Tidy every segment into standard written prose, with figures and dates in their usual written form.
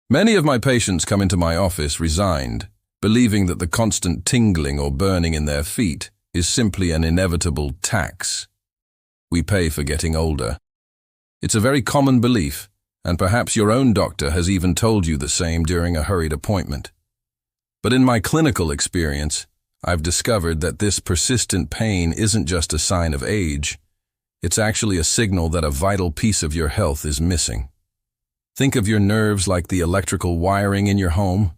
Many of my patients come into my office resigned, believing that the constant tingling or burning in their feet is simply an inevitable tax we pay for getting older. It's a very common belief, and perhaps your own doctor has even told you the same during a hurried appointment. But in my clinical experience, I've discovered that this persistent pain isn't just a sign of age, it's actually a signal that a vital piece of your health is missing. Think of your nerves like the electrical wiring in your home.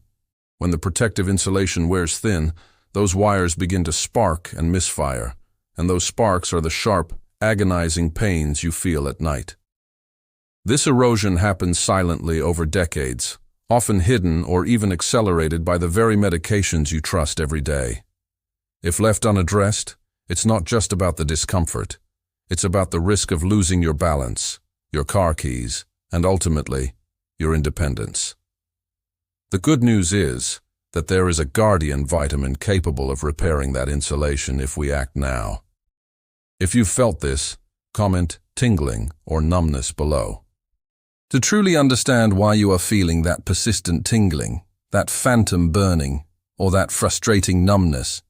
When the protective insulation wears thin, those wires begin to spark and misfire, and those sparks are the sharp, agonizing pains you feel at night. This erosion happens silently over decades, often hidden or even accelerated by the very medications you trust every day. If left unaddressed, it's not just about the discomfort. It's about the risk of losing your balance, your car keys, and ultimately, your independence. The good news is that there is a guardian vitamin capable of repairing that insulation if we act now. If you've felt this, comment tingling or numbness below. To truly understand why you are feeling that persistent tingling, that phantom burning, or that frustrating numbness,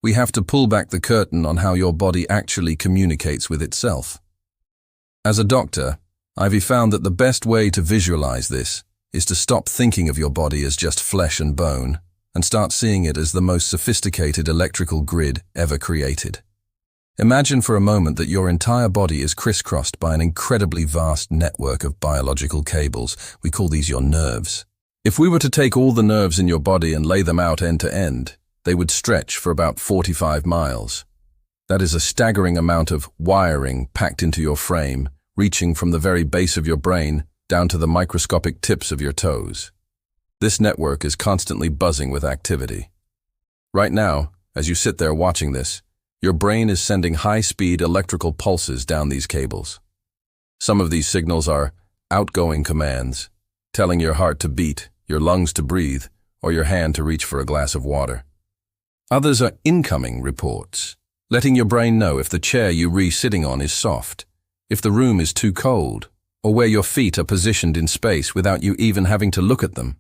we have to pull back the curtain on how your body actually communicates with itself. As a doctor, I've found that the best way to visualize this is to stop thinking of your body as just flesh and bone and start seeing it as the most sophisticated electrical grid ever created. Imagine for a moment that your entire body is crisscrossed by an incredibly vast network of biological cables. We call these your nerves. If we were to take all the nerves in your body and lay them out end to end, they would stretch for about 45 miles. That is a staggering amount of wiring packed into your frame, reaching from the very base of your brain down to the microscopic tips of your toes. This network is constantly buzzing with activity. Right now, as you sit there watching this, your brain is sending high-speed electrical pulses down these cables. Some of these signals are outgoing commands, telling your heart to beat, your lungs to breathe, or your hand to reach for a glass of water. Others are incoming reports, letting your brain know if the chair you're sitting on is soft, if the room is too cold, or where your feet are positioned in space without you even having to look at them.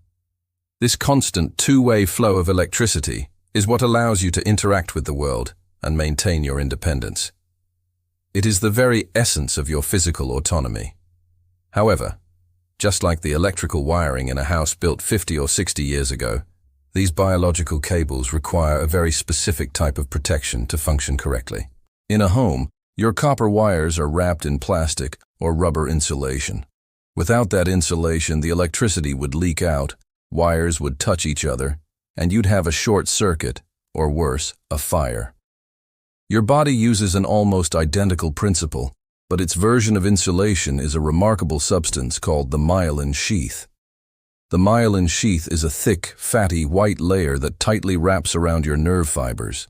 This constant two-way flow of electricity is what allows you to interact with the world and maintain your independence. It is the very essence of your physical autonomy. However, just like the electrical wiring in a house built 50 or 60 years ago, these biological cables require a very specific type of protection to function correctly. In a home, your copper wires are wrapped in plastic or rubber insulation. Without that insulation, the electricity would leak out, wires would touch each other, and you'd have a short circuit, or worse, a fire. Your body uses an almost identical principle, but its version of insulation is a remarkable substance called the myelin sheath. The myelin sheath is a thick, fatty, white layer that tightly wraps around your nerve fibers.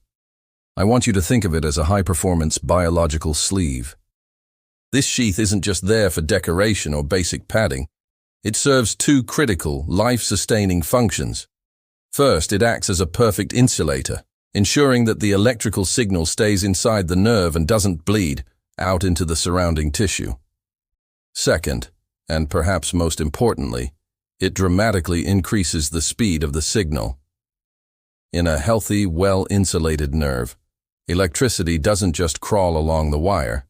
I want you to think of it as a high-performance biological sleeve. This sheath isn't just there for decoration or basic padding. It serves two critical, life-sustaining functions. First, it acts as a perfect insulator, ensuring that the electrical signal stays inside the nerve and doesn't bleed out into the surrounding tissue. Second, and perhaps most importantly, it dramatically increases the speed of the signal. In a healthy, well-insulated nerve, electricity doesn't just crawl along the wire.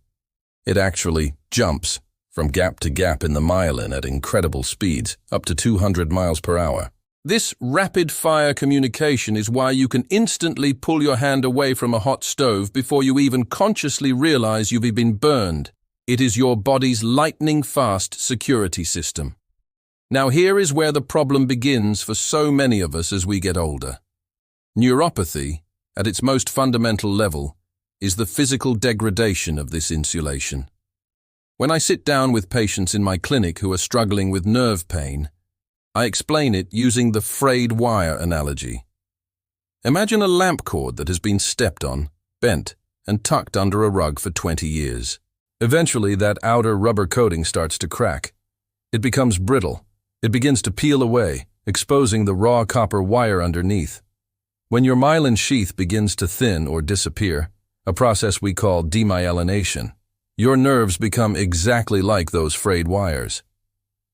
It actually jumps from gap to gap in the myelin at incredible speeds, up to 200 miles per hour. This rapid-fire communication is why you can instantly pull your hand away from a hot stove before you even consciously realize you've been burned. It is your body's lightning-fast security system. Now here is where the problem begins for so many of us as we get older. Neuropathy, at its most fundamental level, is the physical degradation of this insulation. When I sit down with patients in my clinic who are struggling with nerve pain, I explain it using the frayed wire analogy. Imagine a lamp cord that has been stepped on, bent, and tucked under a rug for 20 years. Eventually, that outer rubber coating starts to crack. It becomes brittle. It begins to peel away, exposing the raw copper wire underneath. When your myelin sheath begins to thin or disappear, a process we call demyelination, your nerves become exactly like those frayed wires.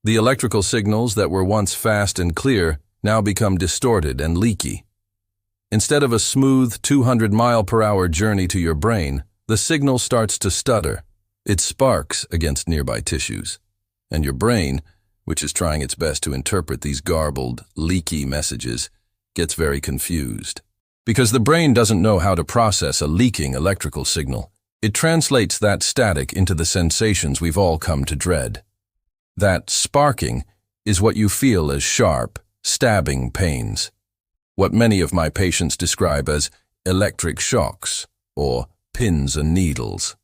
The electrical signals that were once fast and clear now become distorted and leaky. Instead of a smooth 200-mile-per-hour journey to your brain, the signal starts to stutter. It sparks against nearby tissues. And your brain, which is trying its best to interpret these garbled, leaky messages, gets very confused. Because the brain doesn't know how to process a leaking electrical signal, it translates that static into the sensations we've all come to dread. That sparking is what you feel as sharp, stabbing pains. What many of my patients describe as electric shocks or pins and needles.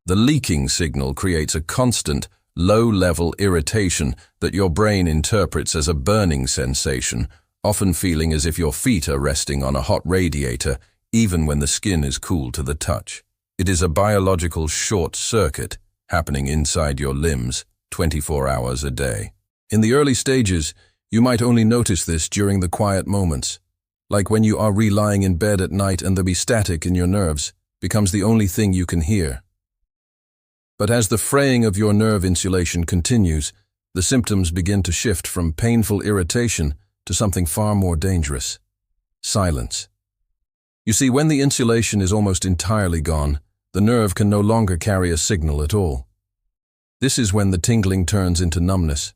The leaking signal creates a constant, low-level irritation that your brain interprets as a burning sensation, often feeling as if your feet are resting on a hot radiator, even when the skin is cool to the touch. It is a biological short circuit happening inside your limbs 24 hours a day. In the early stages, you might only notice this during the quiet moments, like when you are lying in bed at night and the static in your nerves becomes the only thing you can hear. But as the fraying of your nerve insulation continues, the symptoms begin to shift from painful irritation to something far more dangerous: silence. You see, when the insulation is almost entirely gone, the nerve can no longer carry a signal at all. This is when the tingling turns into numbness.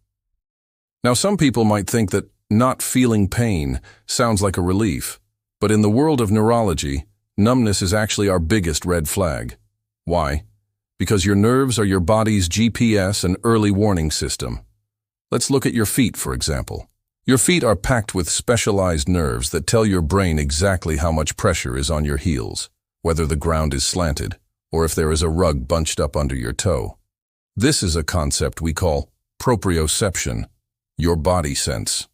Now, some people might think that not feeling pain sounds like a relief, but in the world of neurology, numbness is actually our biggest red flag. Why? Because your nerves are your body's GPS and early warning system. Let's look at your feet, for example. Your feet are packed with specialized nerves that tell your brain exactly how much pressure is on your heels, whether the ground is slanted, or if there is a rug bunched up under your toe. This is a concept we call proprioception, your body sense.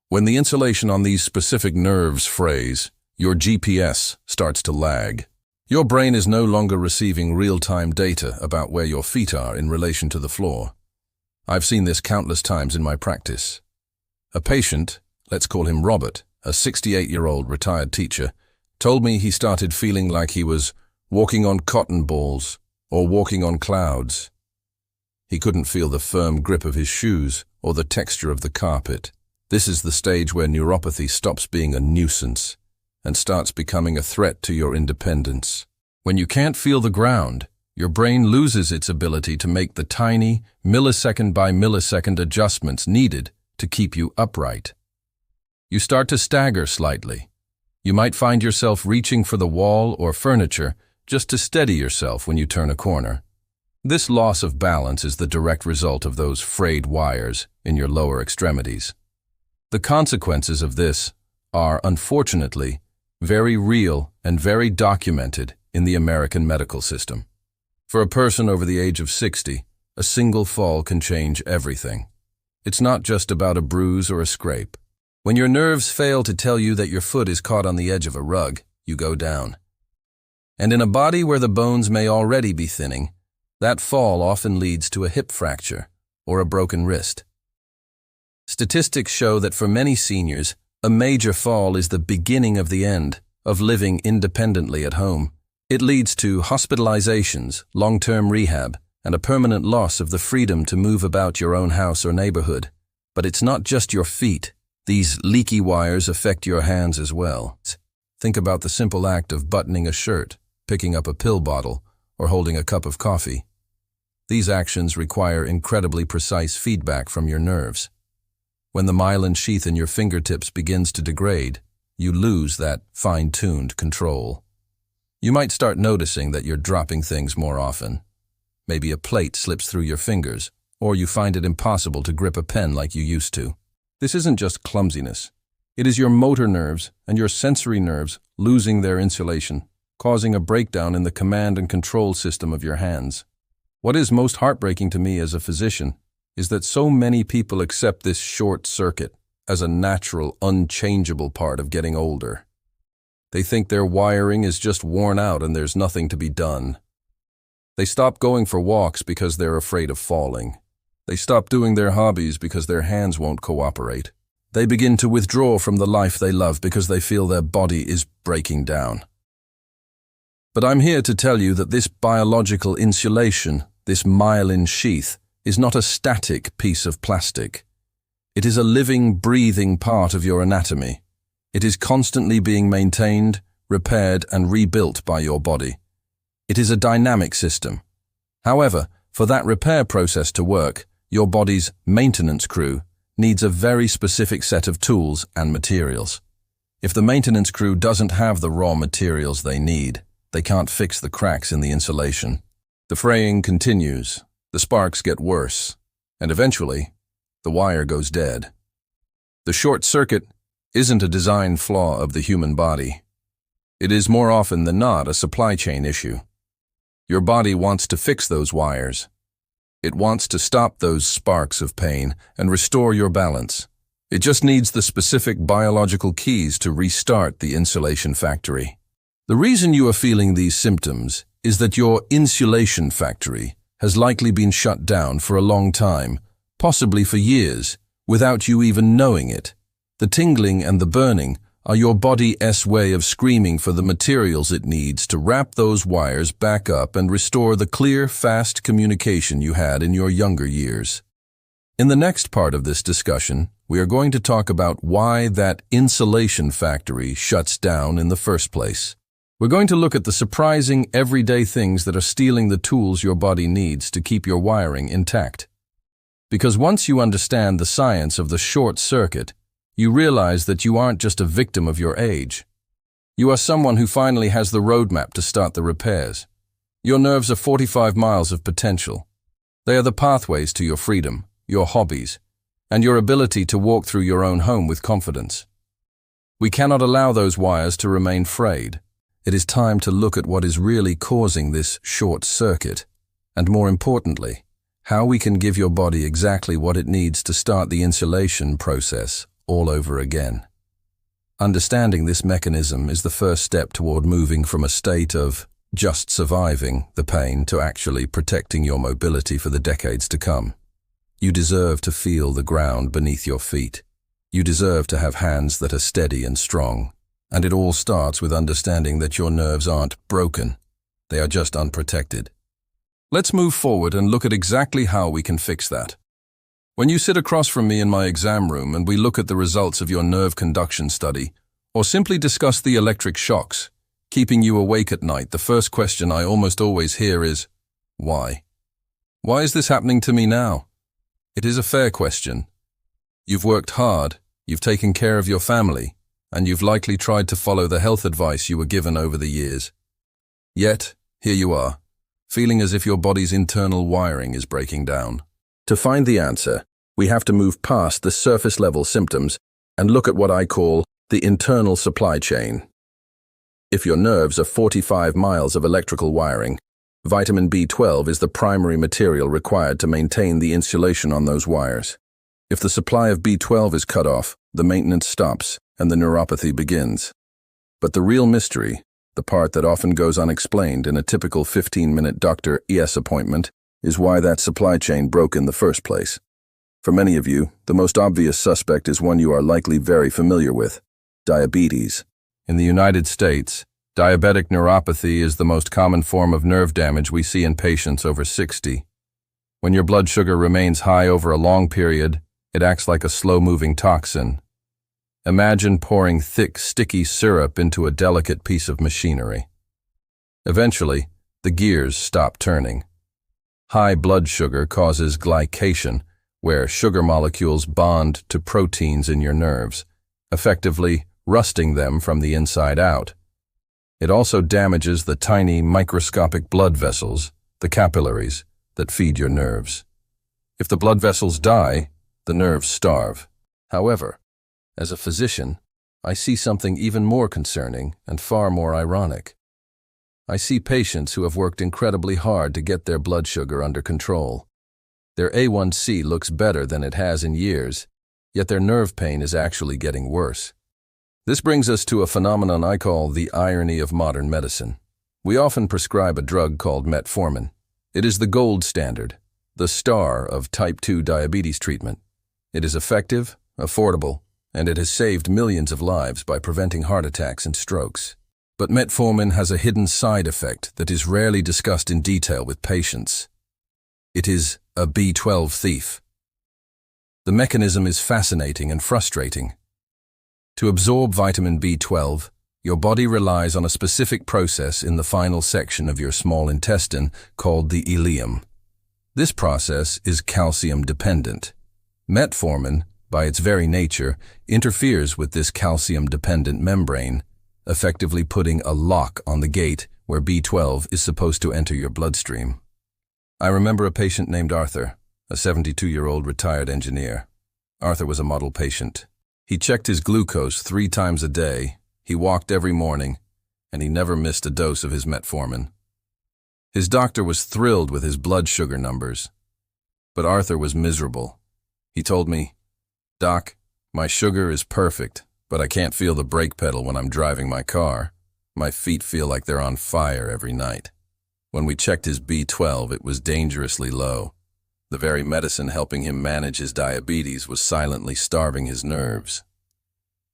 When the insulation on these specific nerves frays, your GPS starts to lag. Your brain is no longer receiving real-time data about where your feet are in relation to the floor. I've seen this countless times in my practice. A patient, let's call him Robert, a 68-year-old retired teacher, told me he started feeling like he was walking on cotton balls or walking on clouds. He couldn't feel the firm grip of his shoes or the texture of the carpet. This is the stage where neuropathy stops being a nuisance and starts becoming a threat to your independence. When you can't feel the ground, your brain loses its ability to make the tiny, millisecond by millisecond adjustments needed to keep you upright. You start to stagger slightly. You might find yourself reaching for the wall or furniture just to steady yourself when you turn a corner. This loss of balance is the direct result of those frayed wires in your lower extremities. The consequences of this are, unfortunately, very real and very documented in the American medical system. For a person over the age of 60, a single fall can change everything. It's not just about a bruise or a scrape. When your nerves fail to tell you that your foot is caught on the edge of a rug, you go down. And in a body where the bones may already be thinning, that fall often leads to a hip fracture or a broken wrist. Statistics show that for many seniors, a major fall is the beginning of the end of living independently at home. It leads to hospitalizations, long-term rehab, and a permanent loss of the freedom to move about your own house or neighborhood. But it's not just your feet. These leaky wires affect your hands as well. Think about the simple act of buttoning a shirt, picking up a pill bottle, or holding a cup of coffee. These actions require incredibly precise feedback from your nerves. When the myelin sheath in your fingertips begins to degrade, you lose that fine-tuned control. You might start noticing that you're dropping things more often. Maybe a plate slips through your fingers, or you find it impossible to grip a pen like you used to. This isn't just clumsiness. It is your motor nerves and your sensory nerves losing their insulation, causing a breakdown in the command and control system of your hands. What is most heartbreaking to me as a physician is that so many people accept this short circuit as a natural, unchangeable part of getting older. They think their wiring is just worn out and there's nothing to be done. They stop going for walks because they're afraid of falling. They stop doing their hobbies because their hands won't cooperate. They begin to withdraw from the life they love because they feel their body is breaking down. But I'm here to tell you that this biological insulation, this myelin sheath, is not a static piece of plastic. It is a living, breathing part of your anatomy. It is constantly being maintained, repaired, and rebuilt by your body. It is a dynamic system. However, for that repair process to work, your body's maintenance crew needs a very specific set of tools and materials. If the maintenance crew doesn't have the raw materials they need, they can't fix the cracks in the insulation. The fraying continues, the sparks get worse, and eventually, the wire goes dead. The short circuit isn't a design flaw of the human body. It is more often than not a supply chain issue. Your body wants to fix those wires. It wants to stop those sparks of pain and restore your balance. It just needs the specific biological keys to restart the insulation factory. The reason you are feeling these symptoms is that your insulation factory has likely been shut down for a long time, possibly for years, without you even knowing it. The tingling and the burning are your body's way of screaming for the materials it needs to wrap those wires back up and restore the clear, fast communication you had in your younger years. In the next part of this discussion, we are going to talk about why that insulation factory shuts down in the first place. We're going to look at the surprising, everyday things that are stealing the tools your body needs to keep your wiring intact. Because once you understand the science of the short circuit, you realize that you aren't just a victim of your age. You are someone who finally has the roadmap to start the repairs. Your nerves are 45 miles of potential. They are the pathways to your freedom, your hobbies, and your ability to walk through your own home with confidence. We cannot allow those wires to remain frayed. It is time to look at what is really causing this short circuit, and more importantly, how we can give your body exactly what it needs to start the insulation process all over again. Understanding this mechanism is the first step toward moving from a state of just surviving the pain to actually protecting your mobility for the decades to come. You deserve to feel the ground beneath your feet. You deserve to have hands that are steady and strong. And it all starts with understanding that your nerves aren't broken. They are just unprotected. Let's move forward and look at exactly how we can fix that. When you sit across from me in my exam room and we look at the results of your nerve conduction study, or simply discuss the electric shocks keeping you awake at night, the first question I almost always hear is, why? Why is this happening to me now? It is a fair question. You've worked hard, you've taken care of your family, and you've likely tried to follow the health advice you were given over the years. Yet, here you are, feeling as if your body's internal wiring is breaking down. To find the answer, we have to move past the surface-level symptoms and look at what I call the internal supply chain. If your nerves are 45 miles of electrical wiring, vitamin B12 is the primary material required to maintain the insulation on those wires. If the supply of B12 is cut off, the maintenance stops and the neuropathy begins. But the real mystery, the part that often goes unexplained in a typical 15-minute Dr. ES appointment, is why that supply chain broke in the first place. For many of you, the most obvious suspect is one you are likely very familiar with: diabetes. In the United States, diabetic neuropathy is the most common form of nerve damage we see in patients over 60. When your blood sugar remains high over a long period, it acts like a slow-moving toxin. Imagine pouring thick, sticky syrup into a delicate piece of machinery. Eventually, the gears stop turning. High blood sugar causes glycation, where sugar molecules bond to proteins in your nerves, effectively rusting them from the inside out. It also damages the tiny microscopic blood vessels, the capillaries, that feed your nerves. If the blood vessels die, the nerves starve. However, as a physician, I see something even more concerning and far more ironic. I see patients who have worked incredibly hard to get their blood sugar under control. Their A1C looks better than it has in years, yet their nerve pain is actually getting worse. This brings us to a phenomenon I call the irony of modern medicine. We often prescribe a drug called metformin. It is the gold standard, the star of type 2 diabetes treatment. It is effective, affordable, and it has saved millions of lives by preventing heart attacks and strokes. But metformin has a hidden side effect that is rarely discussed in detail with patients. It is a B12 thief. The mechanism is fascinating and frustrating. To absorb vitamin B12, your body relies on a specific process in the final section of your small intestine called the ileum. This process is calcium-dependent. Metformin, by its very nature, interferes with this calcium-dependent membrane, effectively putting a lock on the gate where B12 is supposed to enter your bloodstream. I remember a patient named Arthur, a 72-year-old retired engineer. Arthur was a model patient. He checked his glucose 3 times a day, he walked every morning, and he never missed a dose of his metformin. His doctor was thrilled with his blood sugar numbers. But Arthur was miserable. He told me, "Doc, my sugar is perfect, but I can't feel the brake pedal when I'm driving my car. My feet feel like they're on fire every night." When we checked his B12, it was dangerously low. The very medicine helping him manage his diabetes was silently starving his nerves.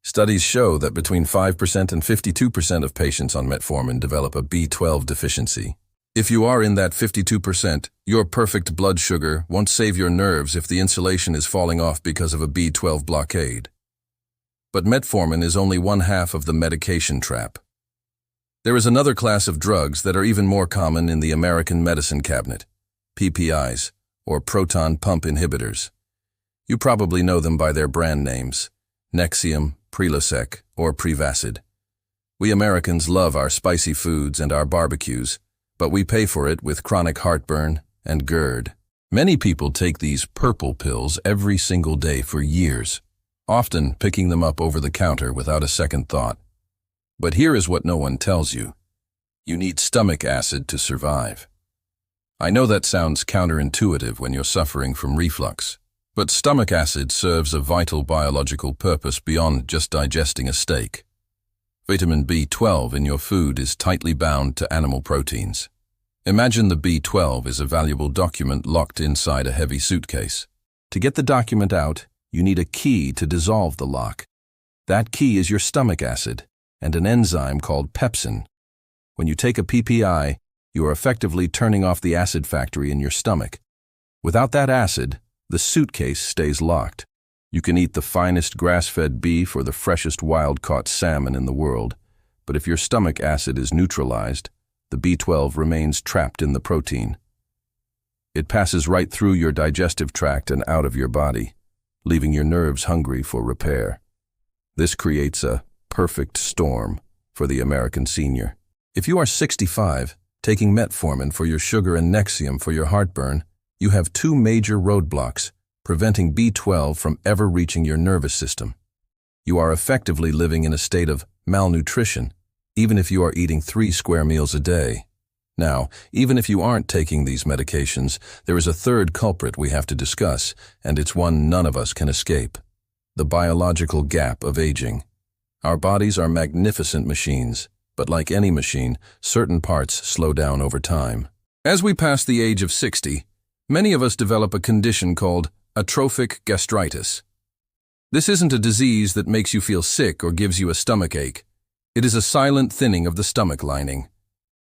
Studies show that between 5% and 52% of patients on metformin develop a B12 deficiency. If you are in that 52%, your perfect blood sugar won't save your nerves if the insulation is falling off because of a B12 blockade. But metformin is only one half of the medication trap. There is another class of drugs that are even more common in the American medicine cabinet, PPIs, or proton pump inhibitors. You probably know them by their brand names, Nexium, Prilosec, or Prevacid. We Americans love our spicy foods and our barbecues, but we pay for it with chronic heartburn and GERD. Many people take these purple pills every single day for years, often picking them up over the counter without a second thought. But here is what no one tells you. You need stomach acid to survive. I know that sounds counterintuitive when you're suffering from reflux, but stomach acid serves a vital biological purpose beyond just digesting a steak. Vitamin B12 in your food is tightly bound to animal proteins. Imagine the B12 is a valuable document locked inside a heavy suitcase. To get the document out, you need a key to dissolve the lock. That key is your stomach acid and an enzyme called pepsin. When you take a PPI, you are effectively turning off the acid factory in your stomach. Without that acid, the suitcase stays locked. You can eat the finest grass-fed beef or the freshest wild-caught salmon in the world, but if your stomach acid is neutralized, the B12 remains trapped in the protein. It passes right through your digestive tract and out of your body, leaving your nerves hungry for repair. This creates a perfect storm for the American senior. If you are 65, taking metformin for your sugar and Nexium for your heartburn, you have 2 major roadblocks preventing B12 from ever reaching your nervous system. You are effectively living in a state of malnutrition, even if you are eating 3 square meals a day. Now, even if you aren't taking these medications, there is a third culprit we have to discuss, and it's one none of us can escape: the biological gap of aging. Our bodies are magnificent machines, but like any machine, certain parts slow down over time. As we pass the age of 60, many of us develop a condition called atrophic gastritis. This isn't a disease that makes you feel sick or gives you a stomach ache. It is a silent thinning of the stomach lining.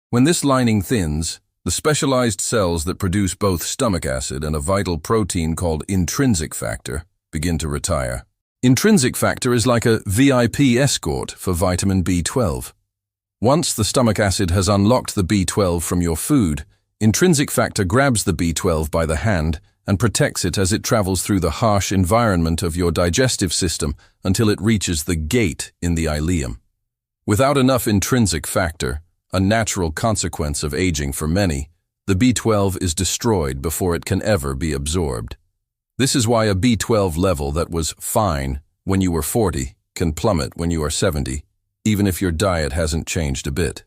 When this lining thins, the specialized cells that produce both stomach acid and a vital protein called intrinsic factor begin to retire. Intrinsic factor is like a VIP escort for vitamin B12. Once the stomach acid has unlocked the B12 from your food, intrinsic factor grabs the B12 by the hand and protects it as it travels through the harsh environment of your digestive system until it reaches the gate in the ileum. Without enough intrinsic factor, a natural consequence of aging for many, the B12 is destroyed before it can ever be absorbed. This is why a B12 level that was fine when you were 40 can plummet when you are 70, even if your diet hasn't changed a bit.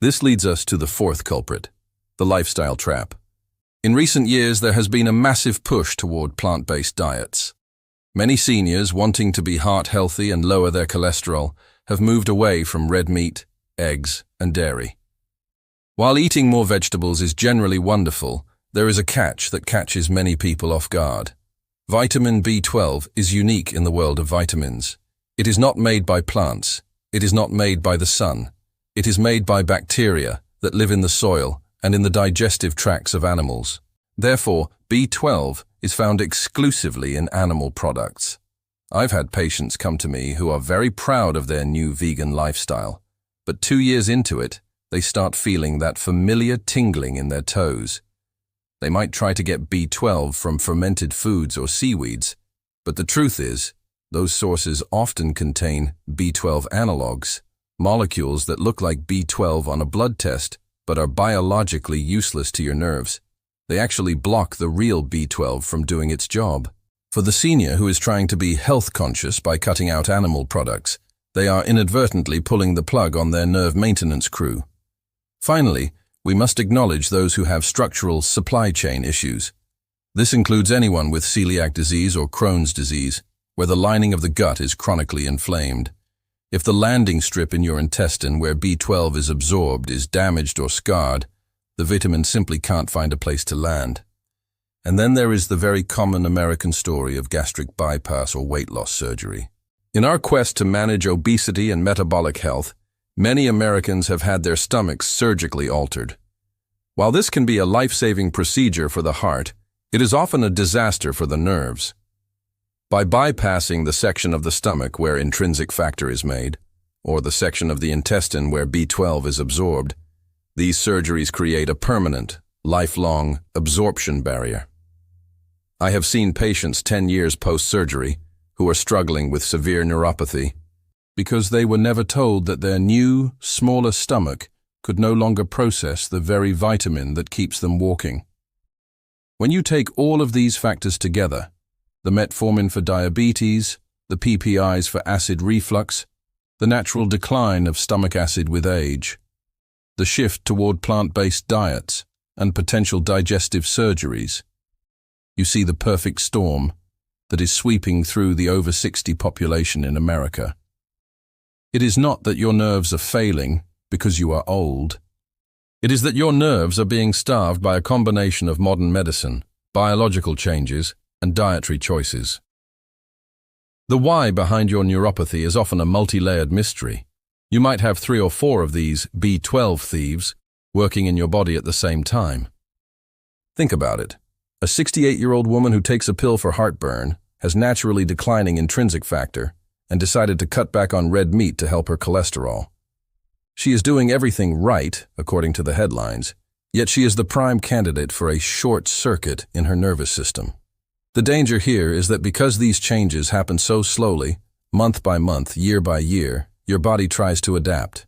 This leads us to the fourth culprit, the lifestyle trap. In recent years, there has been a massive push toward plant-based diets. Many seniors, wanting to be heart healthy and lower their cholesterol, have moved away from red meat, eggs, and dairy. While eating more vegetables is generally wonderful, there is a catch that catches many people off guard. Vitamin B12 is unique in the world of vitamins. It is not made by plants. It is not made by the sun. It is made by bacteria that live in the soil and in the digestive tracts of animals. Therefore, B12 is found exclusively in animal products. I've had patients come to me who are very proud of their new vegan lifestyle, but 2 years into it, they start feeling that familiar tingling in their toes. They might try to get B12 from fermented foods or seaweeds, but the truth is, those sources often contain B12 analogs, molecules that look like B12 on a blood test, but are biologically useless to your nerves. They actually block the real B12 from doing its job. For the senior who is trying to be health conscious by cutting out animal products, they are inadvertently pulling the plug on their nerve maintenance crew. Finally, we must acknowledge those who have structural supply chain issues. This includes anyone with celiac disease or Crohn's disease, where the lining of the gut is chronically inflamed. If the landing strip in your intestine where B12 is absorbed is damaged or scarred, the vitamin simply can't find a place to land. And then there is the very common American story of gastric bypass or weight loss surgery. In our quest to manage obesity and metabolic health, many Americans have had their stomachs surgically altered. While this can be a life-saving procedure for the heart, it is often a disaster for the nerves. By bypassing the section of the stomach where intrinsic factor is made, or the section of the intestine where B12 is absorbed, these surgeries create a permanent, lifelong absorption barrier. I have seen patients 10 years post-surgery who are struggling with severe neuropathy because they were never told that their new, smaller stomach could no longer process the very vitamin that keeps them walking. When you take all of these factors together, the metformin for diabetes, the PPIs for acid reflux, the natural decline of stomach acid with age, the shift toward plant-based diets, and potential digestive surgeries, you see the perfect storm that is sweeping through the over 60 population in America. It is not that your nerves are failing because you are old. It is that your nerves are being starved by a combination of modern medicine, biological changes, and dietary choices. The why behind your neuropathy is often a multi-layered mystery. You might have 3 or 4 of these B12 thieves working in your body at the same time. Think about it. A 68-year-old woman who takes a pill for heartburn, has naturally declining intrinsic factor, and decided to cut back on red meat to help her cholesterol. She is doing everything right, according to the headlines, yet she is the prime candidate for a short circuit in her nervous system. The danger here is that because these changes happen so slowly, month by month, year by year, your body tries to adapt.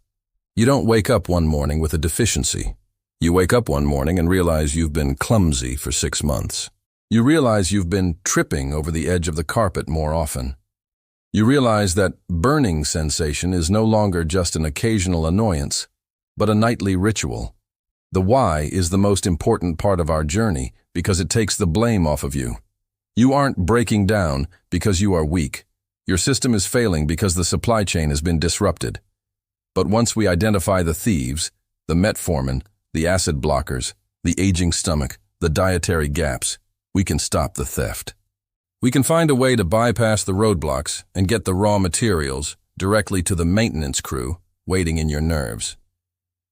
You don't wake up one morning with a deficiency. You wake up one morning and realize you've been clumsy for 6 months. You realize you've been tripping over the edge of the carpet more often. You realize that burning sensation is no longer just an occasional annoyance, but a nightly ritual. The why is the most important part of our journey because it takes the blame off of you. You aren't breaking down because you are weak. Your system is failing because the supply chain has been disrupted. But once we identify the thieves, the metformin, the acid blockers, the aging stomach, the dietary gaps, we can stop the theft. We can find a way to bypass the roadblocks and get the raw materials directly to the maintenance crew waiting in your nerves.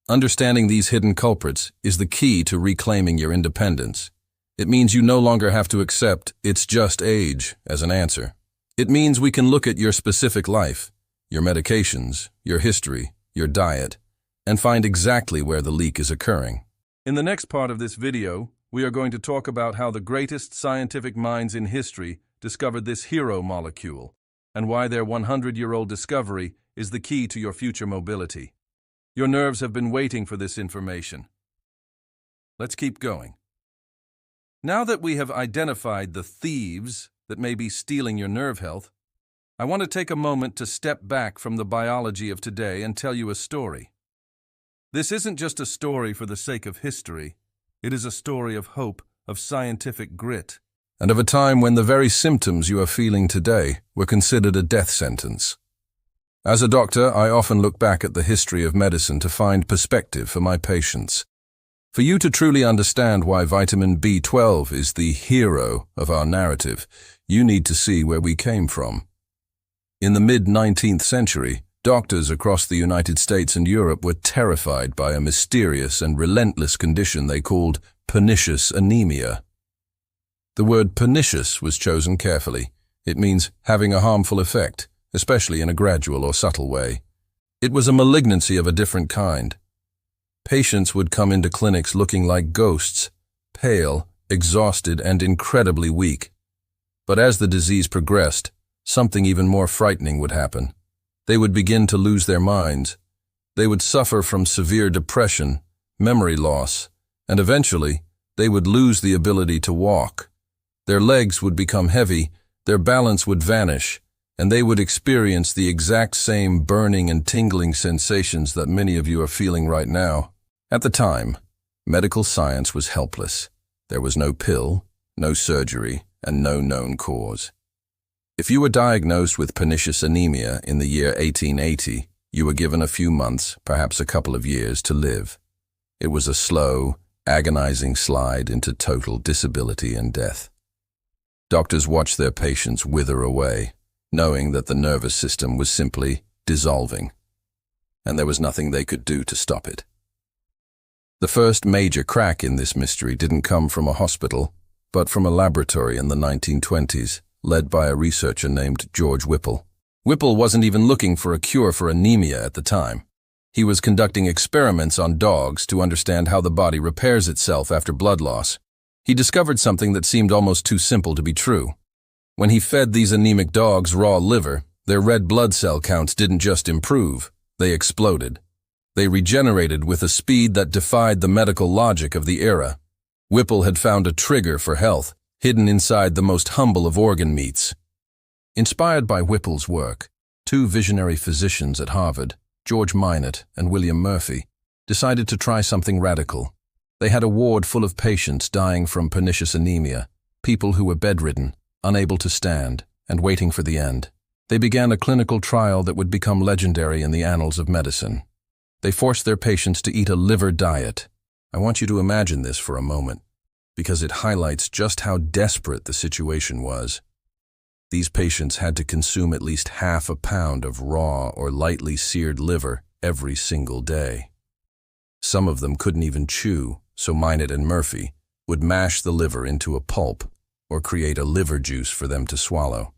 Understanding these hidden culprits is the key to reclaiming your independence. It means you no longer have to accept "it's just age" as an answer. It means we can look at your specific life, your medications, your history, your diet, and find exactly where the leak is occurring. In the next part of this video, we are going to talk about how the greatest scientific minds in history discovered this hero molecule, and why their 100-year-old discovery is the key to your future mobility. Your nerves have been waiting for this information. Let's keep going. Now that we have identified the thieves that may be stealing your nerve health, I want to take a moment to step back from the biology of today and tell you a story. This isn't just a story for the sake of history. It is a story of hope, of scientific grit, and of a time when the very symptoms you are feeling today were considered a death sentence. As a doctor, I often look back at the history of medicine to find perspective for my patients. For you to truly understand why vitamin B12 is the hero of our narrative, you need to see where we came from. In the mid-19th century, doctors across the United States and Europe were terrified by a mysterious and relentless condition they called pernicious anemia. The word pernicious was chosen carefully. It means having a harmful effect, especially in a gradual or subtle way. It was a malignancy of a different kind. Patients would come into clinics looking like ghosts, pale, exhausted, and incredibly weak. But as the disease progressed, something even more frightening would happen. They would begin to lose their minds. They would suffer from severe depression, memory loss, and eventually, they would lose the ability to walk. Their legs would become heavy, their balance would vanish, and they would experience the exact same burning and tingling sensations that many of you are feeling right now. At the time, medical science was helpless. There was no pill, no surgery, and no known cause. If you were diagnosed with pernicious anemia in the year 1880, you were given a few months, perhaps a couple of years, to live. It was a slow, agonizing slide into total disability and death. Doctors watched their patients wither away, knowing that the nervous system was simply dissolving, and there was nothing they could do to stop it. The first major crack in this mystery didn't come from a hospital, but from a laboratory in the 1920s, led by a researcher named George Whipple. Whipple wasn't even looking for a cure for anemia at the time. He was conducting experiments on dogs to understand how the body repairs itself after blood loss. He discovered something that seemed almost too simple to be true. When he fed these anemic dogs raw liver, their red blood cell counts didn't just improve, they exploded. They regenerated with a speed that defied the medical logic of the era. Whipple had found a trigger for health, hidden inside the most humble of organ meats. Inspired by Whipple's work, two visionary physicians at Harvard, George Minot and William Murphy, decided to try something radical. They had a ward full of patients dying from pernicious anemia, people who were bedridden, unable to stand, and waiting for the end. They began a clinical trial that would become legendary in the annals of medicine. They forced their patients to eat a liver diet. I want you to imagine this for a moment, because it highlights just how desperate the situation was. These patients had to consume at least half a pound of raw or lightly seared liver every single day. Some of them couldn't even chew, so Minot and Murphy would mash the liver into a pulp or create a liver juice for them to swallow.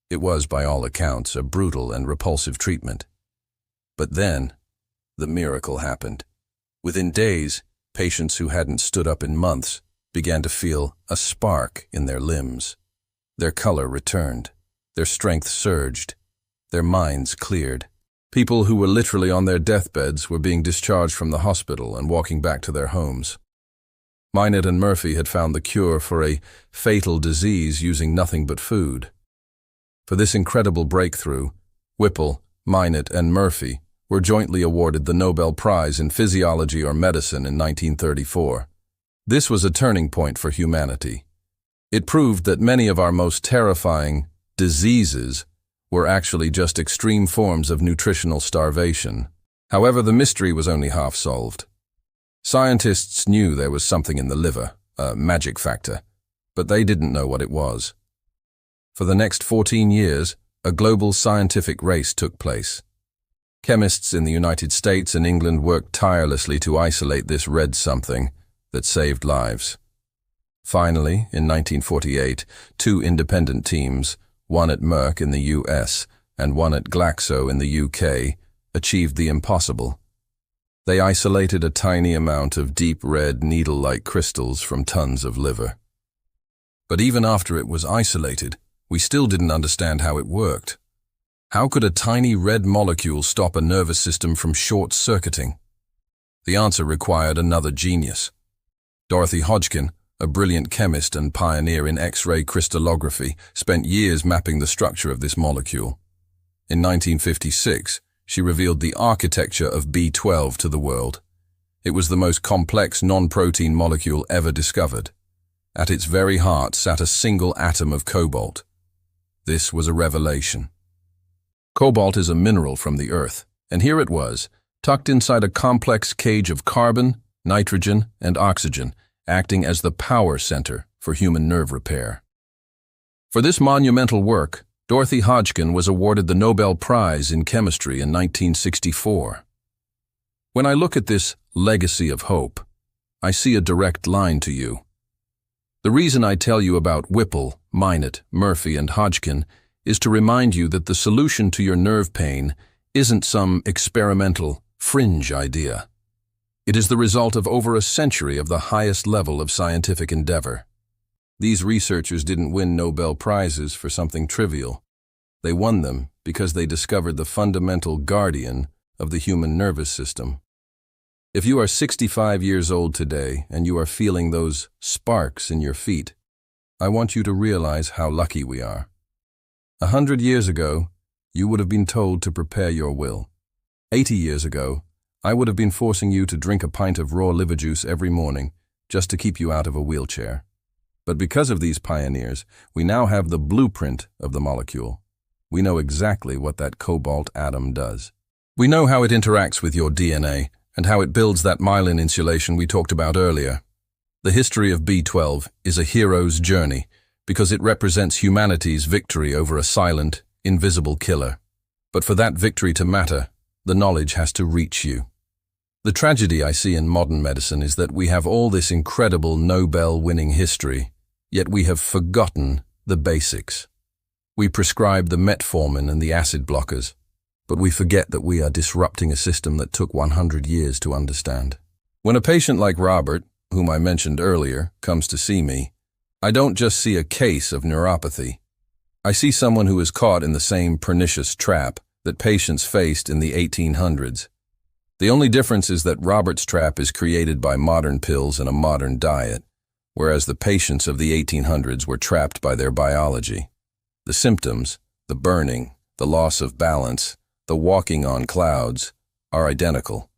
It was, by all accounts, a brutal and repulsive treatment. But then, the miracle happened. Within days, patients who hadn't stood up in months began to feel a spark in their limbs. Their color returned, their strength surged, their minds cleared. People who were literally on their deathbeds were being discharged from the hospital and walking back to their homes. Minot and Murphy had found the cure for a fatal disease using nothing but food. For this incredible breakthrough, Whipple, Minot, and Murphy were jointly awarded the Nobel Prize in Physiology or Medicine in 1934. This was a turning point for humanity. It proved that many of our most terrifying diseases were actually just extreme forms of nutritional starvation. However, the mystery was only half solved. Scientists knew there was something in the liver, a magic factor, but they didn't know what it was. For the next 14 years, a global scientific race took place. Chemists in the United States and England worked tirelessly to isolate this red something that saved lives. Finally, in 1948, two independent teams, one at Merck in the US and one at Glaxo in the UK, achieved the impossible. They isolated a tiny amount of deep red needle-like crystals from tons of liver. But even after it was isolated, we still didn't understand how it worked. How could a tiny red molecule stop a nervous system from short-circuiting? The answer required another genius. Dorothy Hodgkin, a brilliant chemist and pioneer in X-ray crystallography, spent years mapping the structure of this molecule. In 1956, she revealed the architecture of B12 to the world. It was the most complex non-protein molecule ever discovered. At its very heart sat a single atom of cobalt. This was a revelation. Cobalt is a mineral from the earth, and here it was, tucked inside a complex cage of carbon, nitrogen, and oxygen, acting as the power center for human nerve repair. For this monumental work, Dorothy Hodgkin was awarded the Nobel Prize in Chemistry in 1964. When I look at this legacy of hope, I see a direct line to you. The reason I tell you about Whipple, Minot, Murphy, and Hodgkin is to remind you that the solution to your nerve pain isn't some experimental, fringe idea. It is the result of over a century of the highest level of scientific endeavor. These researchers didn't win Nobel Prizes for something trivial. They won them because they discovered the fundamental guardian of the human nervous system. If you are 65 years old today and you are feeling those sparks in your feet, I want you to realize how lucky we are. 100 years ago, you would have been told to prepare your will. 80 years ago, I would have been forcing you to drink a pint of raw liver juice every morning just to keep you out of a wheelchair. But because of these pioneers, we now have the blueprint of the molecule. We know exactly what that cobalt atom does. We know how it interacts with your DNA and how it builds that myelin insulation we talked about earlier. The history of B12 is a hero's journey because it represents humanity's victory over a silent, invisible killer. But for that victory to matter, the knowledge has to reach you. The tragedy I see in modern medicine is that we have all this incredible Nobel-winning history, yet we have forgotten the basics. We prescribe the metformin and the acid blockers, but we forget that we are disrupting a system that took 100 years to understand. When a patient like Robert, whom I mentioned earlier, comes to see me, I don't just see a case of neuropathy. I see someone who is caught in the same pernicious trap that patients faced in the 1800s. The only difference is that Robert's trap is created by modern pills and a modern diet, whereas the patients of the 1800s were trapped by their biology. The symptoms, the burning, the loss of balance, the walking on clouds, are identical.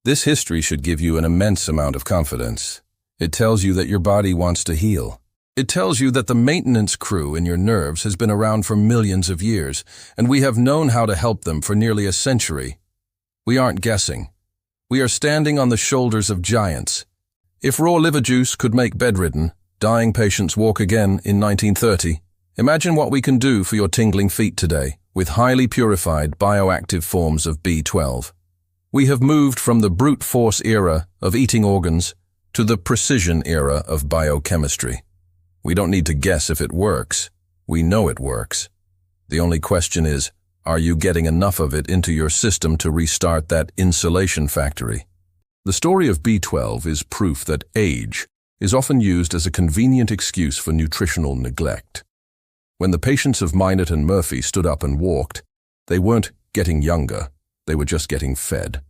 This history should give you an immense amount of confidence. It tells you that your body wants to heal. It tells you that the maintenance crew in your nerves has been around for millions of years, and we have known how to help them for nearly a century. We aren't guessing. We are standing on the shoulders of giants. If raw liver juice could make bedridden, dying patients walk again in 1930, imagine what we can do for your tingling feet today with highly purified bioactive forms of B12. We have moved from the brute force era of eating organs to the precision era of biochemistry. We don't need to guess if it works. We know it works. The only question is, are you getting enough of it into your system to restart that insulation factory? The story of B12 is proof that age is often used as a convenient excuse for nutritional neglect. When the patients of Minot and Murphy stood up and walked, they weren't getting younger, they were just getting fed.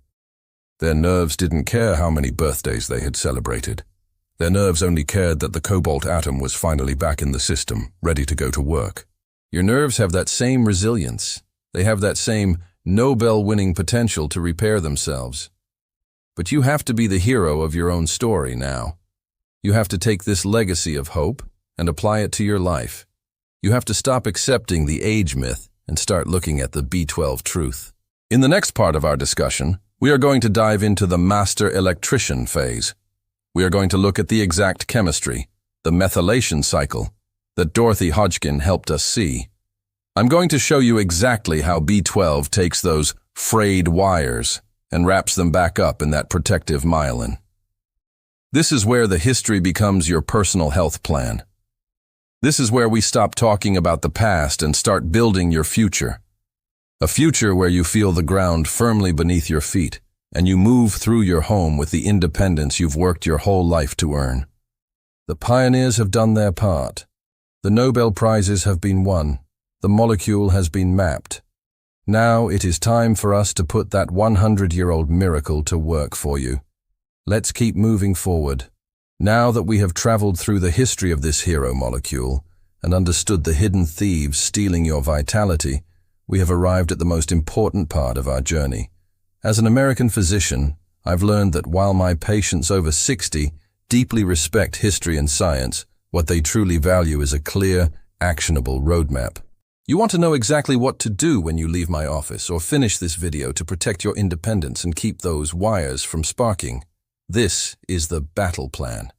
Their nerves didn't care how many birthdays they had celebrated. Their nerves only cared that the cobalt atom was finally back in the system, ready to go to work. Your nerves have that same resilience. They have that same Nobel-winning potential to repair themselves. But you have to be the hero of your own story now. You have to take this legacy of hope and apply it to your life. You have to stop accepting the age myth and start looking at the B12 truth. In the next part of our discussion, we are going to dive into the master electrician phase. We are going to look at the exact chemistry, the methylation cycle, that Dorothy Hodgkin helped us see. I'm going to show you exactly how B12 takes those frayed wires and wraps them back up in that protective myelin. This is where the history becomes your personal health plan. This is where we stop talking about the past and start building your future. A future where you feel the ground firmly beneath your feet and you move through your home with the independence you've worked your whole life to earn. The pioneers have done their part. The Nobel Prizes have been won. The molecule has been mapped. Now it is time for us to put that 100-year-old miracle to work for you. Let's keep moving forward. Now that we have traveled through the history of this hero molecule and understood the hidden thieves stealing your vitality, we have arrived at the most important part of our journey. As an American physician, I've learned that while my patients over 60 deeply respect history and science, what they truly value is a clear, actionable roadmap. You want to know exactly what to do when you leave my office or finish this video to protect your independence and keep those wires from sparking. This is the battle plan.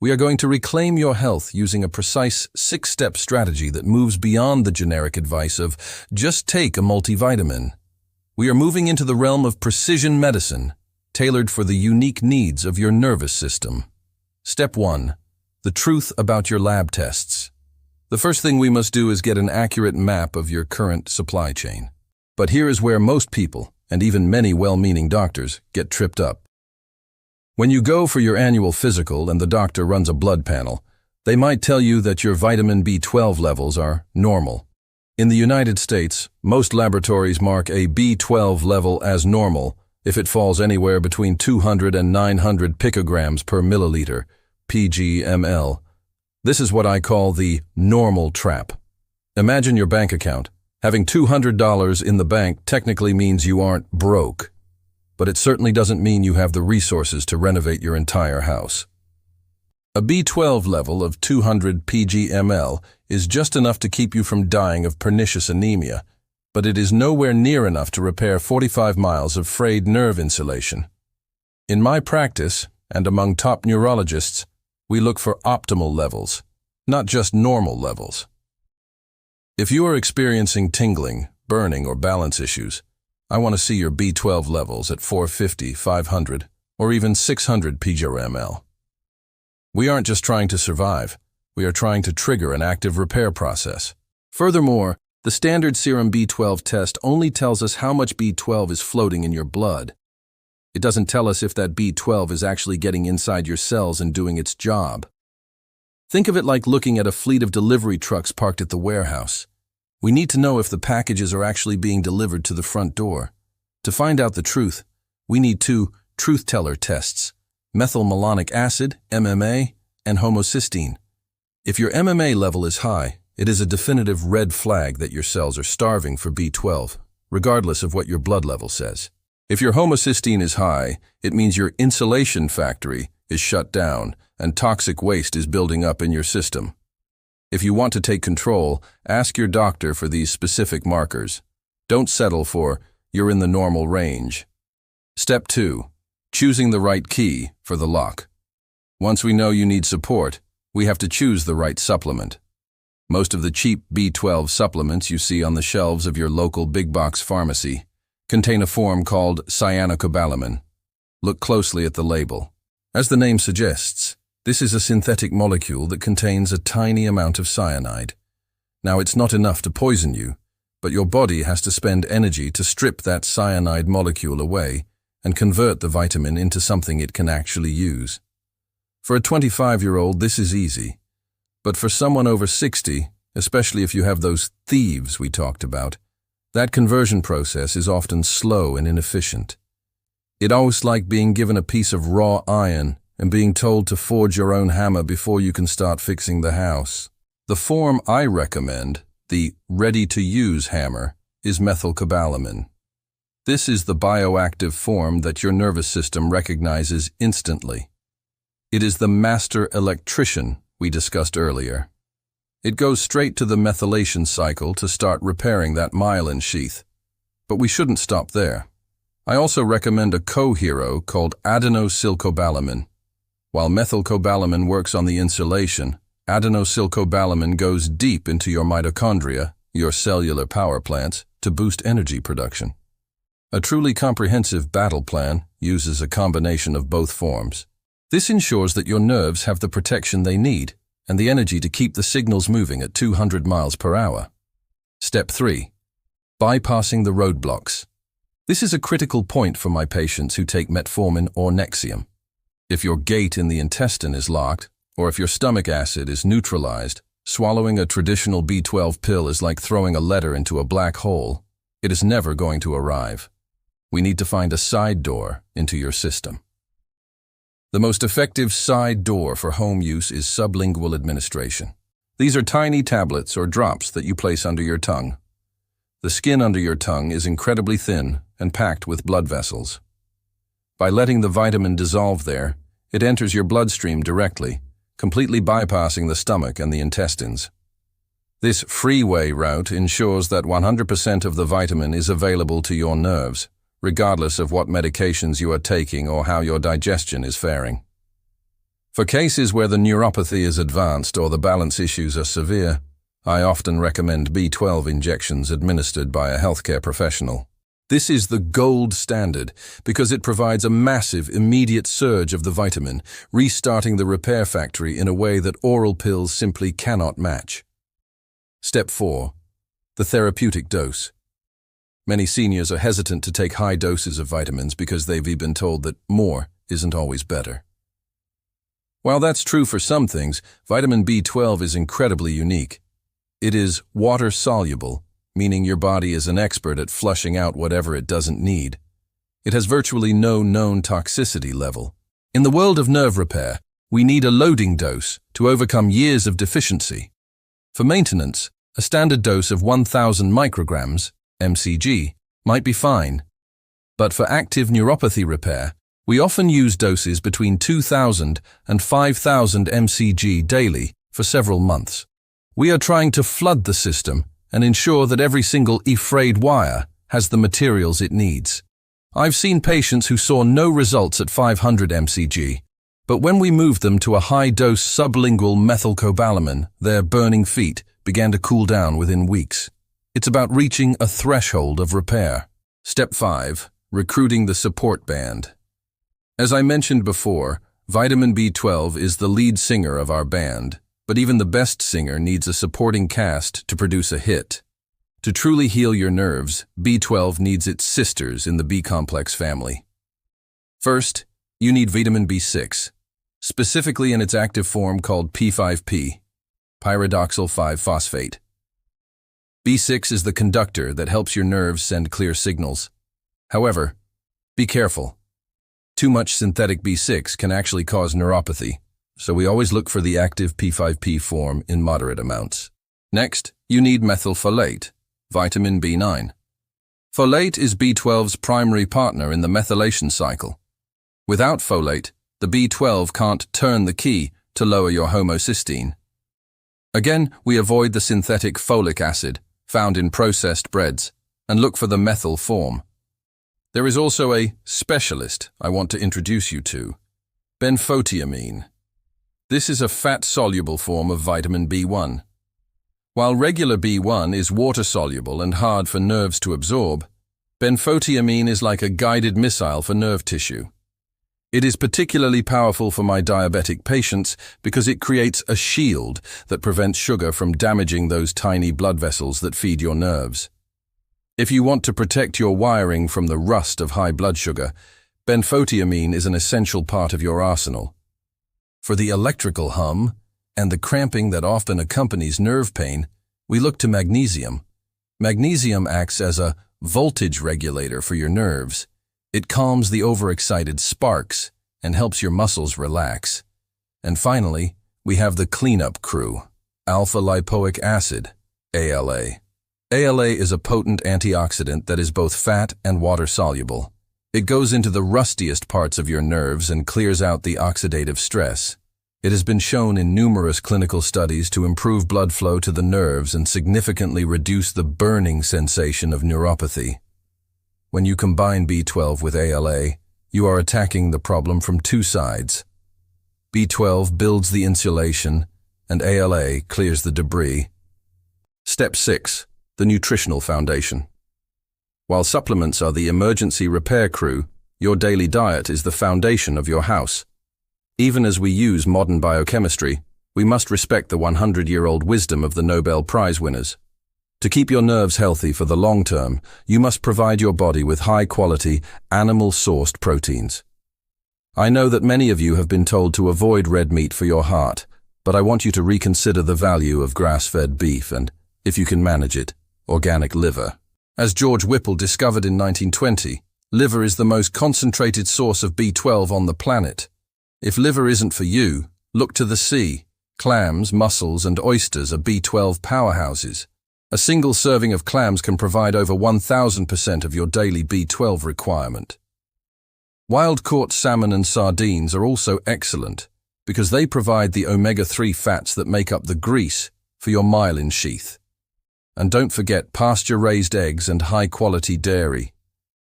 We are going to reclaim your health using a precise 6-step strategy that moves beyond the generic advice of just take a multivitamin. We are moving into the realm of precision medicine, tailored for the unique needs of your nervous system. Step 1. The truth about your lab tests. The first thing we must do is get an accurate map of your current supply chain. But here is where most people, and even many well-meaning doctors, get tripped up. When you go for your annual physical and the doctor runs a blood panel, they might tell you that your vitamin B12 levels are normal. In the United States, most laboratories mark a B12 level as normal if it falls anywhere between 200 and 900 picograms per milliliter, pg/ml. This is what I call the normal trap. Imagine your bank account. Having $200 in the bank technically means you aren't broke, but it certainly doesn't mean you have the resources to renovate your entire house. A B12 level of 200 pg/ml is just enough to keep you from dying of pernicious anemia, but it is nowhere near enough to repair 45 miles of frayed nerve insulation. In my practice, and among top neurologists, we look for optimal levels, not just normal levels. If you are experiencing tingling, burning, or balance issues, I want to see your B12 levels at 450, 500, or even 600 pg/ml. We aren't just trying to survive, we are trying to trigger an active repair process. Furthermore, the standard serum B12 test only tells us how much B12 is floating in your blood. It doesn't tell us if that B12 is actually getting inside your cells and doing its job. Think of it like looking at a fleet of delivery trucks parked at the warehouse. We need to know if the packages are actually being delivered to the front door. To find out the truth, we need 2 truth teller tests: methylmalonic acid, MMA, and homocysteine. If your MMA level is high, it is a definitive red flag that your cells are starving for B12, regardless of what your blood level says. If your homocysteine is high, it means your insulation factory is shut down and toxic waste is building up in your system. If you want to take control, ask your doctor for these specific markers. Don't settle for, "You're in the normal range." Step 2. Choosing the right key for the lock. Once we know you need support, we have to choose the right supplement. Most of the cheap B12 supplements you see on the shelves of your local big box pharmacy contain a form called cyanocobalamin. Look closely at the label. As the name suggests, this is a synthetic molecule that contains a tiny amount of cyanide. Now, it's not enough to poison you, but your body has to spend energy to strip that cyanide molecule away and convert the vitamin into something it can actually use. For a 25-year-old, this is easy. But for someone over 60, especially if you have those thieves we talked about, that conversion process is often slow and inefficient. It's almost like being given a piece of raw iron and being told to forge your own hammer before you can start fixing the house. The form I recommend, the ready-to-use hammer, is methylcobalamin. This is the bioactive form that your nervous system recognizes instantly. It is the master electrician we discussed earlier. It goes straight to the methylation cycle to start repairing that myelin sheath. But we shouldn't stop there. I also recommend a co-hero called adenosylcobalamin. While methylcobalamin works on the insulation, adenosylcobalamin goes deep into your mitochondria, your cellular power plants, to boost energy production. A truly comprehensive battle plan uses a combination of both forms. This ensures that your nerves have the protection they need and the energy to keep the signals moving at 200 miles per hour. Step 3. Bypassing the roadblocks. This is a critical point for my patients who take metformin or Nexium. If your gate in the intestine is locked, or if your stomach acid is neutralized, swallowing a traditional B12 pill is like throwing a letter into a black hole. It is never going to arrive. We need to find a side door into your system. The most effective side door for home use is sublingual administration. These are tiny tablets or drops that you place under your tongue. The skin under your tongue is incredibly thin and packed with blood vessels. By letting the vitamin dissolve there, it enters your bloodstream directly, completely bypassing the stomach and the intestines. This freeway route ensures that 100% of the vitamin is available to your nerves, regardless of what medications you are taking or how your digestion is faring. For cases where the neuropathy is advanced or the balance issues are severe, I often recommend B12 injections administered by a healthcare professional. This is the gold standard because it provides a massive, immediate surge of the vitamin, restarting the repair factory in a way that oral pills simply cannot match. Step 4. The therapeutic dose. Many seniors are hesitant to take high doses of vitamins because they've been told that more isn't always better. While that's true for some things, vitamin B12 is incredibly unique. It is water-soluble, meaning your body is an expert at flushing out whatever it doesn't need. It has virtually no known toxicity level. In the world of nerve repair, we need a loading dose to overcome years of deficiency. For maintenance, a standard dose of 1,000 micrograms, mcg, might be fine. But for active neuropathy repair, we often use doses between 2,000 and 5,000 mcg daily for several months. We are trying to flood the system and ensure that every single frayed wire has the materials it needs. I've seen patients who saw no results at 500 mcg, but when we moved them to a high-dose sublingual methylcobalamin, their burning feet began to cool down within weeks. It's about reaching a threshold of repair. Step 5. Recruiting the support band. As I mentioned before, vitamin B12 is the lead singer of our band, but even the best singer needs a supporting cast to produce a hit. To truly heal your nerves, B12 needs its sisters in the B-complex family. First, you need vitamin B6, specifically in its active form called P5P, pyridoxal 5-phosphate. B6 is the conductor that helps your nerves send clear signals. However, be careful. Too much synthetic B6 can actually cause neuropathy, so we always look for the active P5P form in moderate amounts. Next, you need methylfolate, vitamin B9. Folate is B12's primary partner in the methylation cycle. Without folate, the B12 can't turn the key to lower your homocysteine. Again, we avoid the synthetic folic acid found in processed breads and look for the methyl form. There is also a specialist I want to introduce you to, benfotiamine. This is a fat-soluble form of vitamin B1. While regular B1 is water-soluble and hard for nerves to absorb, benfotiamine is like a guided missile for nerve tissue. It is particularly powerful for my diabetic patients because it creates a shield that prevents sugar from damaging those tiny blood vessels that feed your nerves. If you want to protect your wiring from the rust of high blood sugar, benfotiamine is an essential part of your arsenal. For the electrical hum and the cramping that often accompanies nerve pain, we look to magnesium. Magnesium acts as a voltage regulator for your nerves. It calms the overexcited sparks and helps your muscles relax. And finally, we have the cleanup crew, alpha-lipoic acid, ALA. ALA is a potent antioxidant that is both fat and water-soluble. It goes into the rustiest parts of your nerves and clears out the oxidative stress. It has been shown in numerous clinical studies to improve blood flow to the nerves and significantly reduce the burning sensation of neuropathy. When you combine B12 with ALA, you are attacking the problem from two sides. B12 builds the insulation, and ALA clears the debris. Step 6. The nutritional foundation. While supplements are the emergency repair crew, your daily diet is the foundation of your house. Even as we use modern biochemistry, we must respect the 100-year-old wisdom of the Nobel Prize winners. To keep your nerves healthy for the long term, you must provide your body with high-quality, animal-sourced proteins. I know that many of you have been told to avoid red meat for your heart, but I want you to reconsider the value of grass-fed beef and, if you can manage it, organic liver. As George Whipple discovered in 1920, liver is the most concentrated source of B12 on the planet. If liver isn't for you, look to the sea. Clams, mussels, and oysters are B12 powerhouses. A single serving of clams can provide over 1,000% of your daily B12 requirement. Wild-caught salmon and sardines are also excellent because they provide the omega-3 fats that make up the grease for your myelin sheath. And don't forget pasture-raised eggs and high-quality dairy.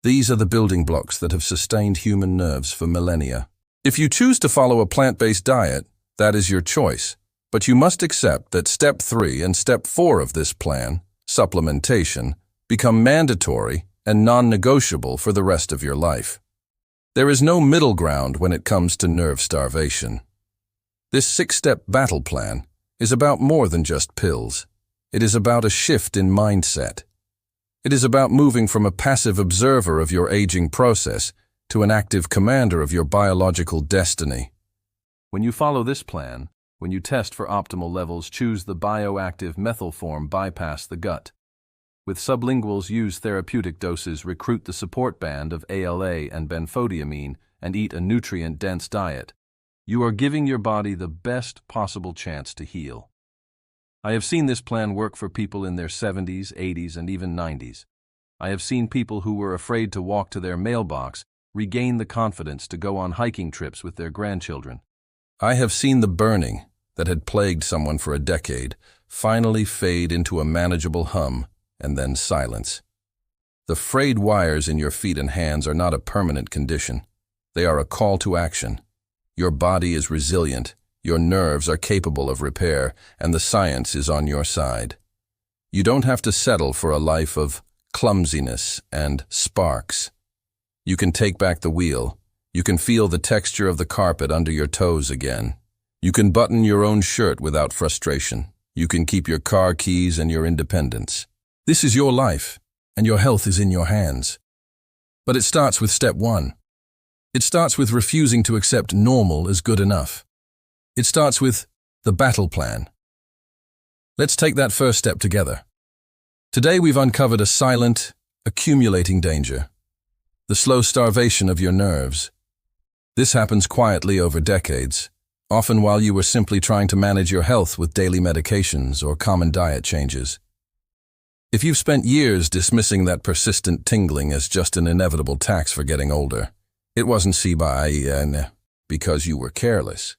These are the building blocks that have sustained human nerves for millennia. If you choose to follow a plant-based diet, that is your choice. But you must accept that Step 3 and Step 4 of this plan, supplementation, become mandatory and non-negotiable for the rest of your life. There is no middle ground when it comes to nerve starvation. This 6-step battle plan is about more than just pills. It is about a shift in mindset. It is about moving from a passive observer of your aging process to an active commander of your biological destiny. When you follow this plan, when you test for optimal levels, choose the bioactive methyl form, bypass the gut. With sublinguals, use therapeutic doses, recruit the support band of ALA and benfodiamine, and eat a nutrient-dense diet. You are giving your body the best possible chance to heal. I have seen this plan work for people in their 70s, 80s, and even 90s. I have seen people who were afraid to walk to their mailbox regain the confidence to go on hiking trips with their grandchildren. I have seen the burning that had plagued someone for a decade finally fade into a manageable hum and then silence. The frayed wires in your feet and hands are not a permanent condition. They are a call to action. Your body is resilient, your nerves are capable of repair, and the science is on your side. You don't have to settle for a life of clumsiness and sparks. You can take back the wheel. You can feel the texture of the carpet under your toes again. You can button your own shirt without frustration. You can keep your car keys and your independence. This is your life, and your health is in your hands. But it starts with step 1. It starts with refusing to accept normal as good enough. It starts with the battle plan. Let's take that first step together. Today we've uncovered a silent, accumulating danger. The slow starvation of your nerves. This happens quietly over decades, often while you were simply trying to manage your health with daily medications or common diet changes. If you've spent years dismissing that persistent tingling as just an inevitable tax for getting older, it wasn't because you were careless.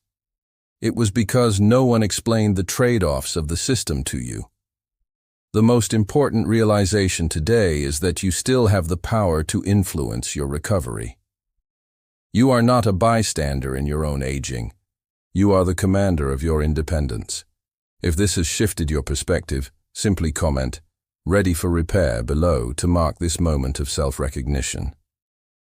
It was because no one explained the trade-offs of the system to you. The most important realization today is that you still have the power to influence your recovery. You are not a bystander in your own aging. You are the commander of your independence. If this has shifted your perspective, simply comment, "Ready for repair," below to mark this moment of self-recognition.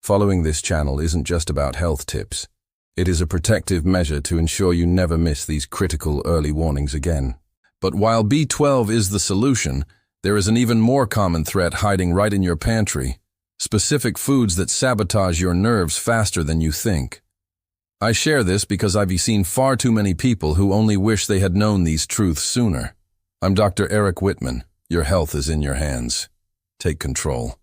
Following this channel isn't just about health tips. It is a protective measure to ensure you never miss these critical early warnings again. But while B12 is the solution, there is an even more common threat hiding right in your pantry: specific foods that sabotage your nerves faster than you think. I share this because I've seen far too many people who only wish they had known these truths sooner. I'm Dr. Whitman. Your health is in your hands. Take control.